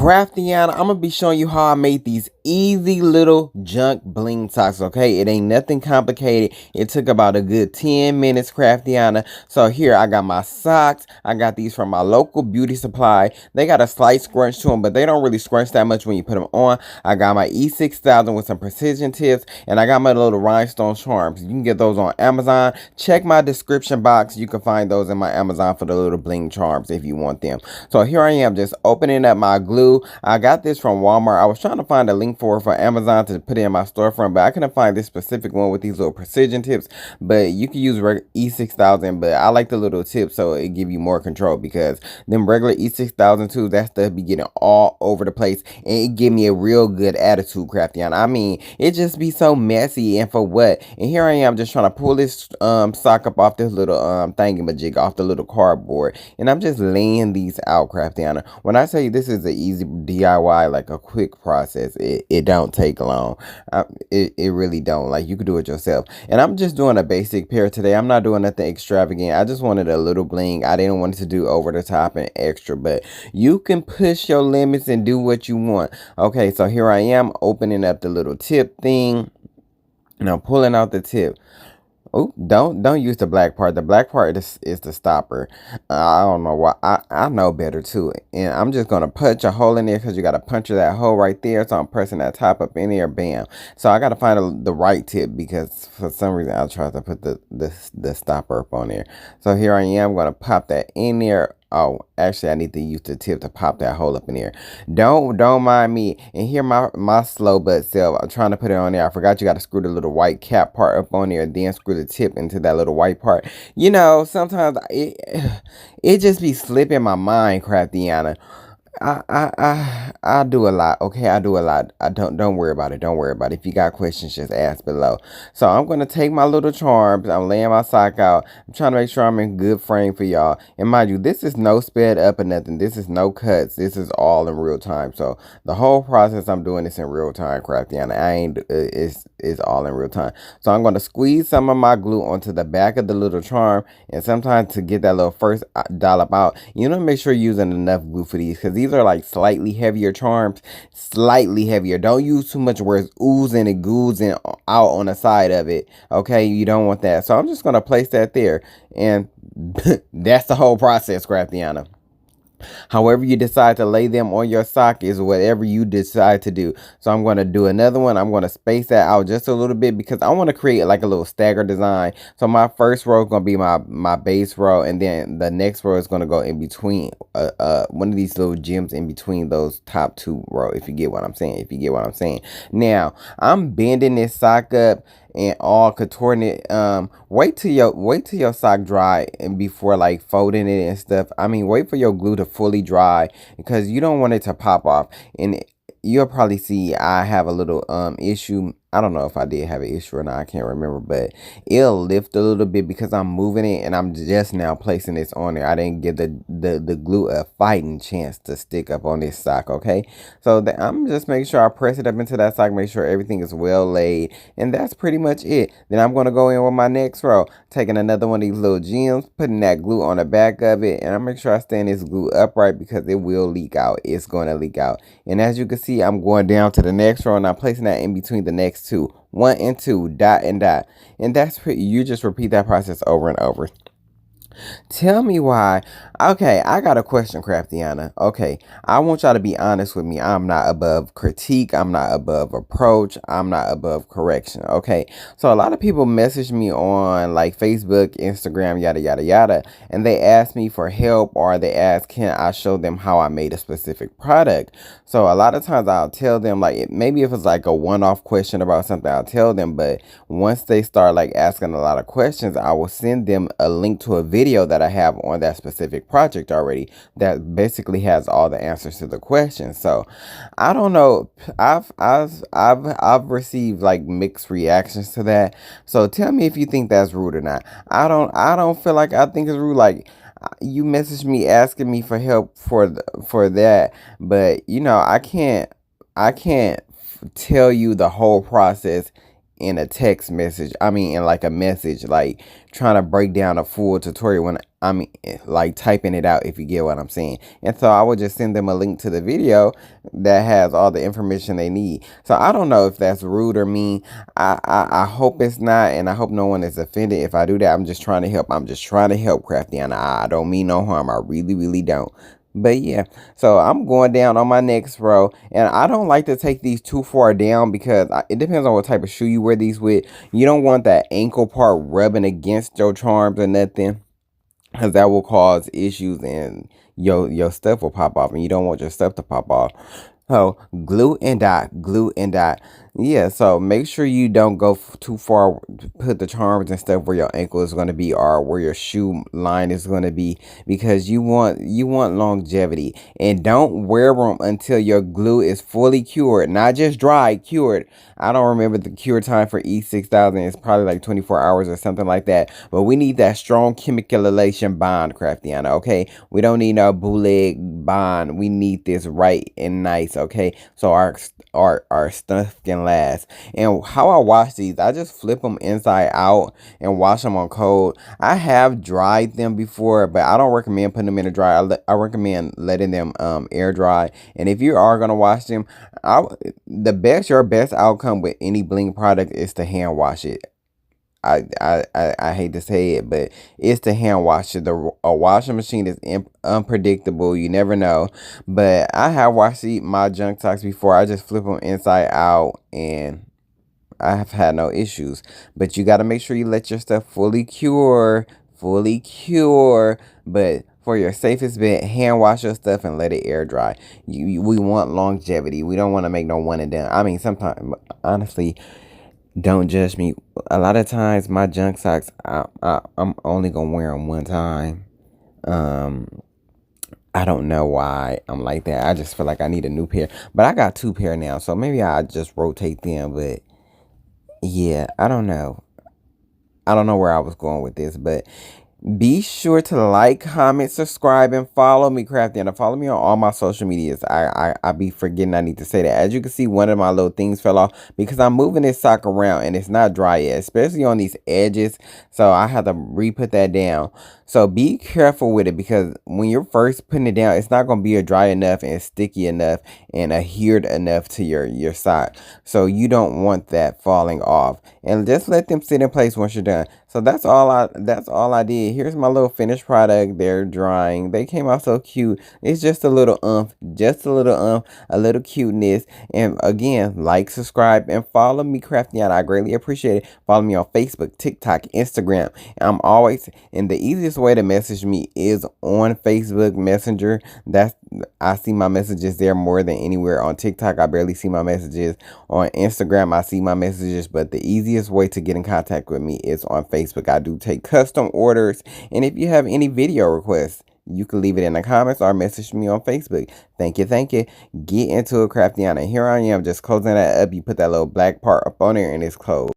Craftiana, I'm gonna be showing you how I made these easy little junk bling socks. Okay, it ain't nothing complicated. It took about a good 10 minutes, Craftiana. So here I got my socks. I got these from my local beauty supply. They got a slight scrunch to them, but they don't really scrunch that much when you put them on. I got my E6000 with some precision tips, and I got my little rhinestone charms. You can get those on Amazon. Check my description box. You can find those in my Amazon for the little bling charms if you want them. So here I am just opening up my glue. I got this from Walmart. I was trying to find a link for Amazon to put it in my storefront, but I couldn't find this specific one with these little precision tips. But you can use E6000, but I like the little tips so it give you more control, because them regular E6000 too, that stuff be getting all over the place, and it give me a real good attitude, Craftiana. I mean, it just be so messy, and for what? And here I am just trying to pull this sock up off this little thingamajig off the little cardboard, and I'm just laying these out, Craftiana. When I say this is an easy DIY, like a quick process, it don't take long. It really don't. Like, you could do it yourself. And I'm just doing a basic pair today. I'm not doing nothing extravagant. I just wanted a little bling. I didn't want it to do over the top and extra, but you can push your limits and do what you want. Okay, so here I am opening up the little tip thing, and I'm pulling out the tip. Oh, don't use the black part. The black part is the stopper. I don't know why. I know better too. And I'm just gonna punch a hole in there, because you gotta puncture that hole right there. So I'm pressing that top up in there. Bam. So I gotta find the right tip, because for some reason I tried to put the stopper up on there. So here I am gonna pop that in there. Oh, actually, I need to use the tip to pop that hole up in there. Don't mind me. And here my slow butt self, I'm trying to put it on there. I forgot you got to screw the little white cap part up on there, then screw the tip into that little white part. You know, sometimes it just be slipping my mind, Craftiana. I do a lot. Okay, I do a lot. I don't worry about it. Don't worry about it. If you got questions, just ask below. So I'm gonna take my little charms. I'm laying my sock out. I'm trying to make sure I'm in good frame for y'all. And mind you, this is no sped up or nothing. This is no cuts. This is all in real time. So the whole process I'm doing this in real time, Craftiana. I ain't it's all in real time. So I'm gonna squeeze some of my glue onto the back of the little charm, and sometimes to get that little first dollop out, you know, make sure you're using enough glue for these, because these are like slightly heavier charms, slightly heavier. Don't use too much where it's oozing and goozing out on the side of it. Okay, you don't want that. So I'm just gonna place that there, and that's the whole process, Craftiana. However you decide to lay them on your sock is whatever you decide to do. So I'm going to do another one. I'm going to space that out just a little bit, because I want to create like a little stagger design. So my first row is going to be my base row, and then the next row is going to go in between one of these little gems in between those top two rows, if you get what I'm saying. If you get what I'm saying. Now, I'm bending this sock up and all contorting it. Wait till your sock dry and before like folding it and stuff. I mean, wait for your glue to fully dry, because you don't want it to pop off. And you'll probably see I have a little issue. I don't know if I did have an issue or not. I can't remember, but it'll lift a little bit because I'm moving it, and I'm just now placing this on there. I didn't give the glue a fighting chance to stick up on this sock. Okay, so I'm just making sure I press it up into that sock, make sure everything is well laid, and that's pretty much it. Then I'm gonna go in with my next row, taking another one of these little gems, putting that glue on the back of it, and I make sure I stand this glue upright, because it will leak out. It's going to leak out. And as you can see, I'm going down to the next row, and I'm placing that in between the next two, 1 and 2, dot and dot. And that's pretty. You just repeat that process over and over. Tell me why. Okay, I got a question, Craftiana. Okay, I want y'all to be honest with me. I'm not above critique. I'm not above approach. I'm not above correction. Okay, so a lot of people message me on like Facebook, Instagram, yada, yada, yada, and they ask me for help, or they ask, can I show them how I made a specific product? So a lot of times I'll tell them, like, maybe if it's like a one-off question about something, I'll tell them, but once they start like asking a lot of questions, I will send them a link to a video that I have on that specific project already that basically has all the answers to the questions. So I don't know. I've received like mixed reactions to that. So tell me if you think that's rude or not. I don't feel like I think it's rude. Like, you messaged me asking me for help for that, but you know, I can't tell you the whole process in a text message. I mean, in like a message, like trying to break down a full tutorial when I mean, like typing it out, if you get what I'm saying. And so I would just send them a link to the video that has all the information they need. So I don't know if that's rude or mean. I hope it's not, and I hope no one is offended if I do that. I'm just trying to help. I'm just trying to help, Crafty, and I don't mean no harm. I really, really don't. But yeah, so I'm going down on my next row, and I don't like to take these too far down because it depends on what type of shoe you wear these with. You don't want that ankle part rubbing against your charms or nothing, because that will cause issues and your stuff will pop off, and you don't want your stuff to pop off. So glue and dot, glue and dot. Yeah, so make sure you don't go too far. Put the charms and stuff where your ankle is going to be or where your shoe line is going to be, because you want longevity. And don't wear them until your glue is fully cured, not just dry, cured. I don't remember the cure time for E6000. It's probably like 24 hours or something like that. But we need that strong chemicalization bond, Craftiana, okay? We don't need no bootleg bond. We need this right and nice, okay? So our stuff can last. And how I wash these, I just flip them inside out and wash them on cold. I have dried them before, but I don't recommend putting them in a dryer. I recommend letting them air dry. And if you are gonna wash them, your best outcome with any bling product is to hand wash it. I hate to say it, but it's to hand wash it. A washing machine is unpredictable. You never know. But I have washed my junk socks before. I just flip them inside out, and I have had no issues. But you got to make sure you let your stuff fully cure. Fully cure. But for your safest bet, hand wash your stuff and let it air dry. We want longevity. We don't want to make no one and done. I mean, sometimes, honestly, don't judge me. A lot of times, my junk socks, I'm only gonna wear them one time. Um, I don't know why I'm like that. I just feel like I need a new pair. But I got 2 pair now, so maybe I just rotate them. But yeah, I don't know. I don't know where I was going with this, but be sure to like, comment, subscribe, and follow me, Crafty. And follow me on all my social medias. I be forgetting I need to say that. As you can see, one of my little things fell off because I'm moving this sock around and it's not dry yet, especially on these edges. So I have to re-put that down. So be careful with it, because when you're first putting it down, it's not going to be dry enough and sticky enough and adhered enough to your sock. So you don't want that falling off. And just let them sit in place once you're done. So that's all I did. Here's my little finished product. They're drying. They came out so cute. It's just a little a little cuteness. And again, like, subscribe, and follow me, Crafty Out. I greatly appreciate it. Follow me on Facebook, TikTok, Instagram. And the easiest way to message me is on Facebook Messenger. I see my messages there more than anywhere. On TikTok, I barely see my messages. On Instagram, I see my messages, but the easiest way to get in contact with me is on Facebook. I do take custom orders, and if you have any video requests, you can leave it in the comments or message me on Facebook. Thank you, thank you. Get into it, Craftiana. Here I am, just closing that up. You put that little black part up on there, and it's closed.